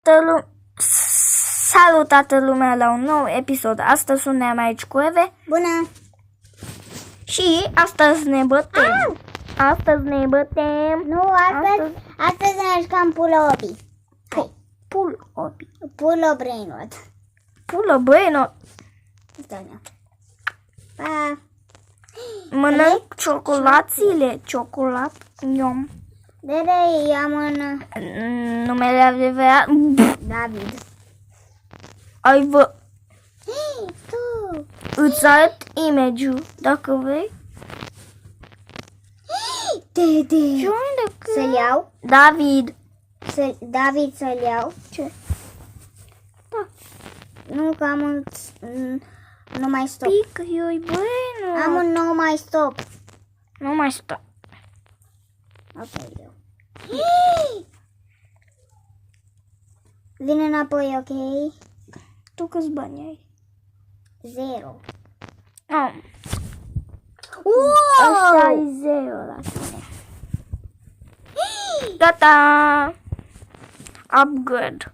Salut toată lumea la un nou episod. Astăzi suntem aici cu Eve. Bună! Și astăzi ne bătem. Astăzi ne bătem. Nu, astăzi ne jucăm Pulo-Obi. Pulo-Obi. Pulo-Brainrot. Pulo-Brainrot. Pa! Mănânc ciocolățile. Ciocolat. Iom. Dede, ia mână. Numele adevărat. David. Ai vă... Tu! Îți arăt image-ul, dacă vrei. Dede! Și unde că... Să-l iau? David. David, să-l iau? Ce? Da. Nu, că am un... Nu mai stop. Pic, eu-i bueno. Am un nu mai stop. Nu mai stop. Ok, eu. Vine înapoi, ok? Tu câți bani ai? 0. Așa ai 0 la tine. Gata! Upgrade.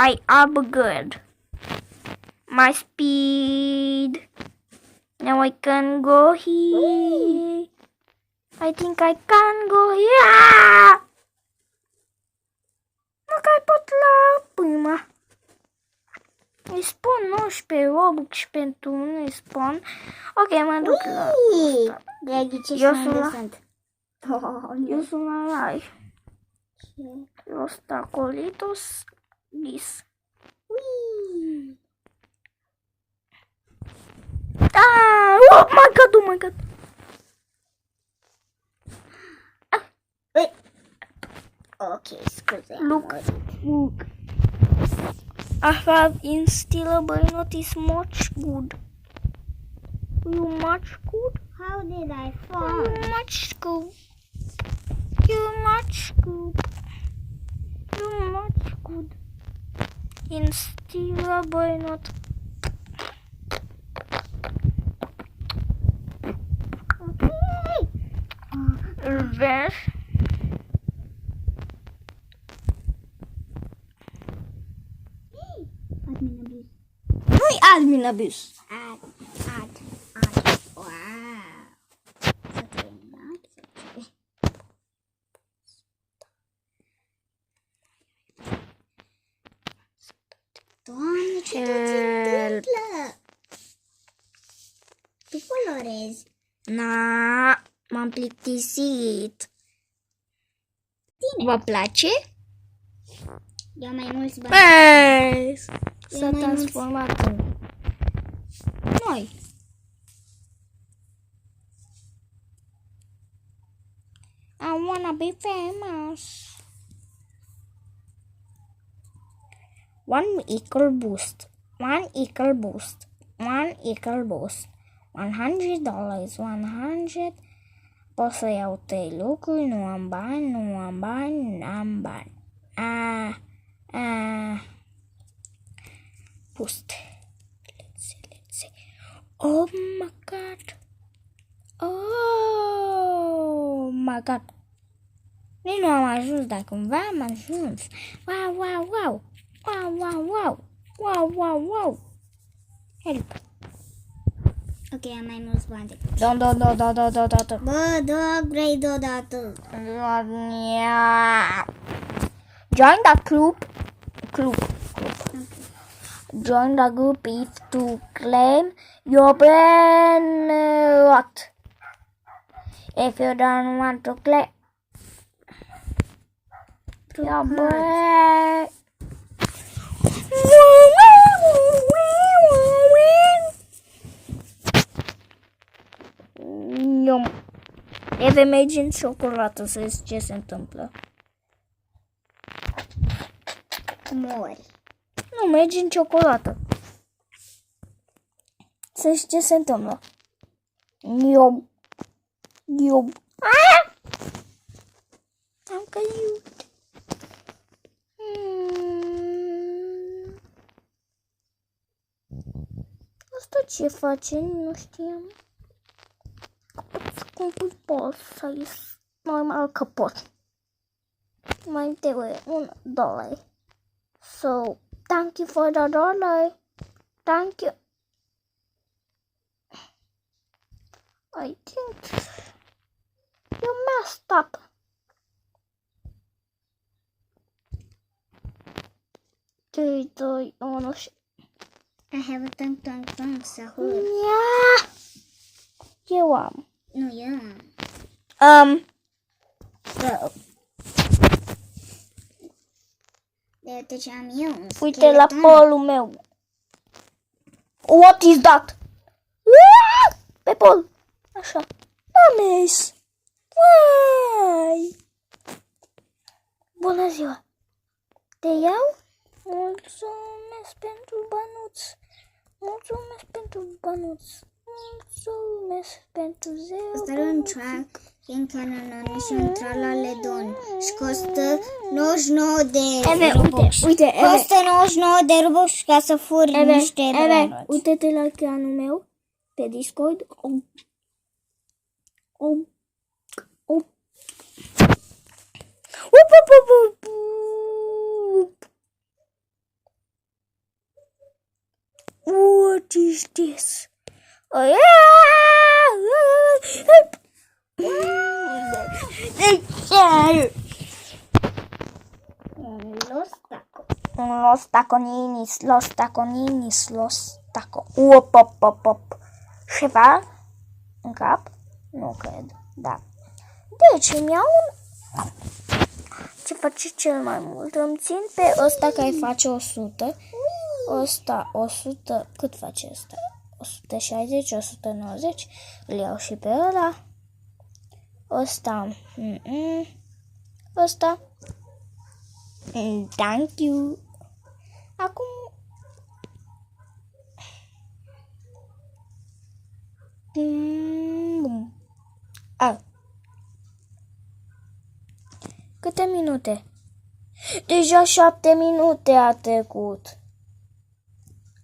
I upgrade my speed. Now I can go here. I think I can go here. Măcar pot la prima. Îi spun 19 Robux și pentru mine îi spun. Ok, mă duc la asta. Draghi, ce Eu sunt sunt sunt? Eu sunt la live. Los tacolitos dis. Ah! Oh my god, oh my god. Ok, scuze. Look. I have instillable notice much good. You much good? How did I You fall? much good. You much good. You much good. Instillable not. Reverse. Admin abuse. Nu-i admin abuse. Ad. Wow. Să terminat. Doamne, ce se întâmplă? Tu colorezi. Na, m-am plictisit. Vă place? Ia mai mulți bani. Băi! S-a mai transformat în noi. I wanna be famous. One equal boost. One equal boost. One equal boost. $100. 100. Pot să iau 3 lucruri. Nu am bani, nu am bani, nu am bani. Boost. Let's see. Oh my god. Oh my god. Nici nu am ajuns, dar cumva am ajuns. Wow, wow, wow. Wow, wow, wow. Wow, wow, wow. Help. Ok, am mai mulți bani decât. Da. Bă, vrei deodată. Join the group. Join the group if to claim your brain rot. If you don't want to claim your brain. Eve, mergi în ciocolată să vezi ce se întâmplă. Mori. Nu, mergi în ciocolată. Să vezi ce se întâmplă. Iob. Am căzut. Asta ce face? Nu știam. Cum pot să ies? Normal că pot. Mai trebuie $1. So, thank you for the dollar. Thank you. I think you messed up. Three, two, one, I have a tongue, Sahur. yeah. Eu am. Nu, eu am. De uite ce am eu, un Uite la skeleton. polul meu. What is that? Pe pol. Așa. Ames. Uai. Bună ziua. Te iau? Mulțumesc pentru bănuț. Mulțumesc pentru bănuț. Mulțumesc pentru zeu. Ăsta e un track în care și un tralale don. Și costă 99 de robuși. Uite, Costă 99 de robuși ca să furi niște dragăți. uite-te la ecranul meu pe Discord. What is this? Los taco. Op. Ceva în cap? Nu cred, da. Deci îmi iau ce face cel mai mult. Îmi țin pe ăsta care face 100. Ăsta 100. Cât face ăsta? 160, 190. Îl iau și pe ăla. Ăsta. Ăsta. Thank you. Acum câte minute? Deja 7 minute a trecut.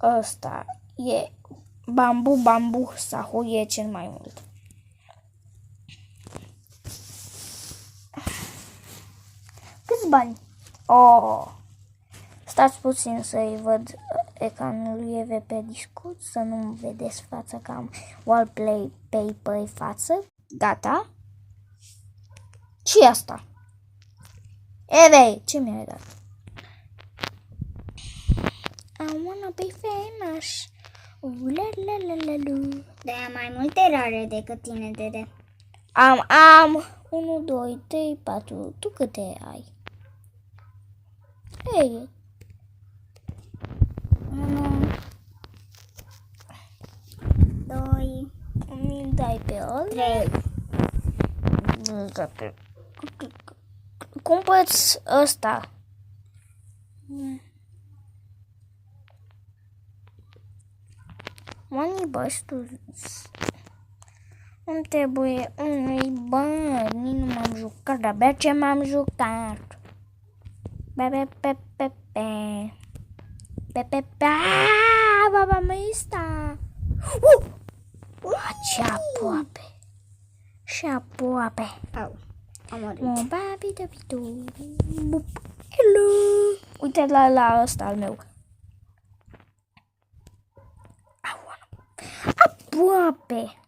Ăsta e bambu, Sahur e cel mai mult. Câți bani? Oh. Stați puțin să-i văd ecranul lui pe Discord, să nu vedeți fața că am wallpaper în față. Gata. Și asta. Eve, ce mi-ai dat? I wanna be famous. De aia mai multe rare decât tine, Dede. Am 1, 2, 3, 4. Tu câte ai? Ei. 1, 2, Mi dai pe ăla? 3. Cumpăți ăsta. Money busters. Îmi trebuie unui bani. Nu m-am jucat, de-abia ce m-am jucat. Baba mea sta. Ce aproape. Și aproape. Au, am murit. Babi de pitu. Hello. Uite la ăsta al meu. Aproape.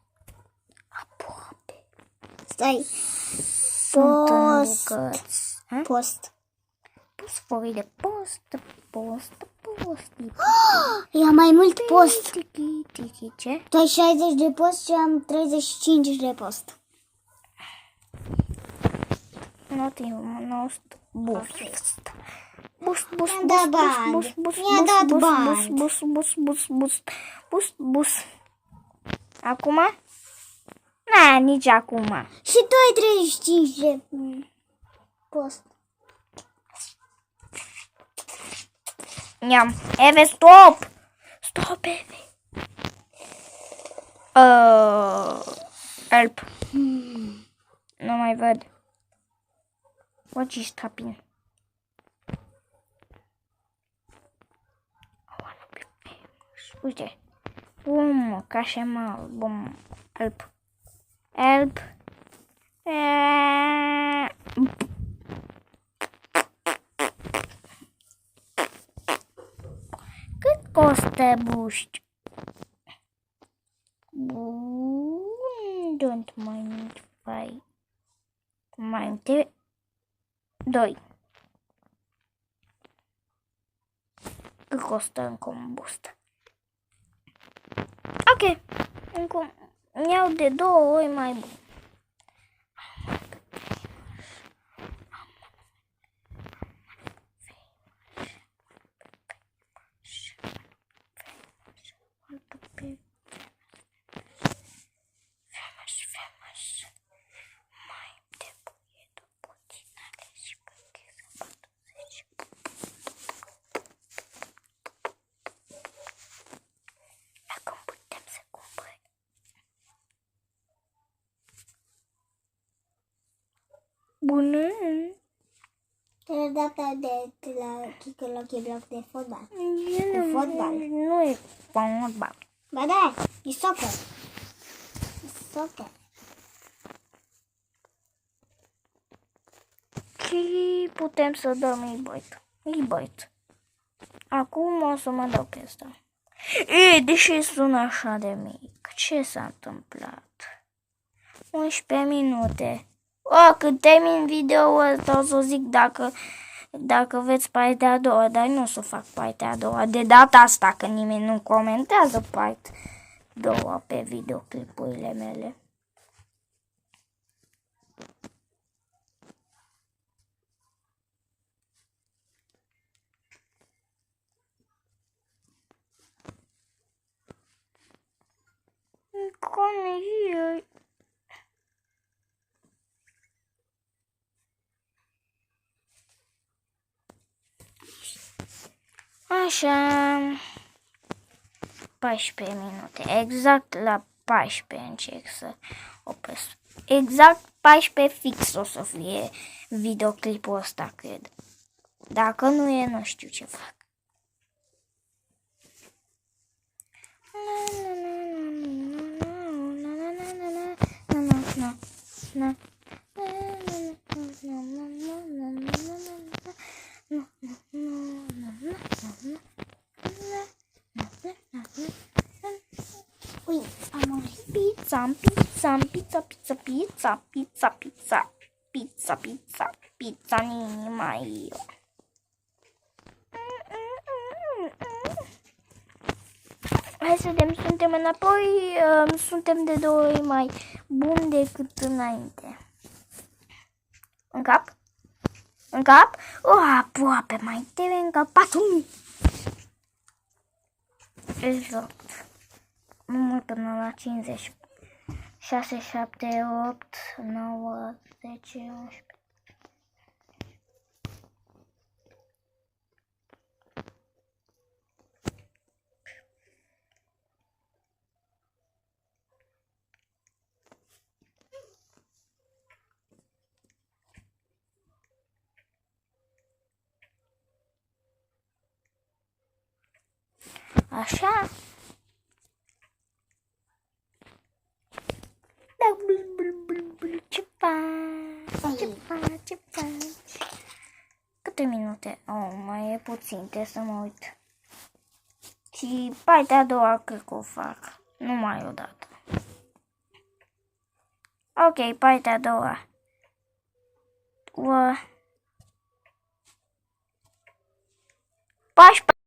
Stai. Post. Foi de post. Ia mai mult post. Ce? Tu ai 60 de post și am 35 de post. Bus. Acum? Na, nici acum. Și tu ai 35 de post. Niam. Eve, stop! Stop, Eve. Help. Nu mai văd. What is happening? Uite. Bum, cașemal. Bum. Help. Help. Costebuști. Bun, don't mind five. Mai 2. Cât costă încă un boost? Ok. Încă iau de 2 ori mai bun. Bună! Te-ai dat de la chibloc de fotbal. Fotbal. Nu e fotbal. Ba da, e soccer. Soccer. Și putem să dăm e-bite. Acum o să mă dau pe asta. Deși sună așa de mic. Ce s-a întâmplat? 11 minute. Când termin video-ul ăsta o să zic dacă veți partea a doua, dar nu o să fac partea a doua. De data asta, că nimeni nu comentează partea a doua pe videoclipurile mele. Come here. Așa, 14 minute, exact la 14 încerc să opresc. Exact 14 fix o să fie videoclipul ăsta, cred. Dacă nu e, nu știu ce fac. Ui, am murit. Pizza în inima eu. Hai să vedem, suntem înapoi, suntem de 2 ori mai buni decât înainte. În cap? În cap? Aproape mai trebuie în cap. 4.000. Exact. Nu mult până la 50. 6, 7, 8, 9, 10, 11. Așa. Ce faci? Ce faci? Câte minute? Mai e puțin, trebuie să mă uit. Și partea a doua cred că o fac. Numai o dată. Ok, partea a doua. 14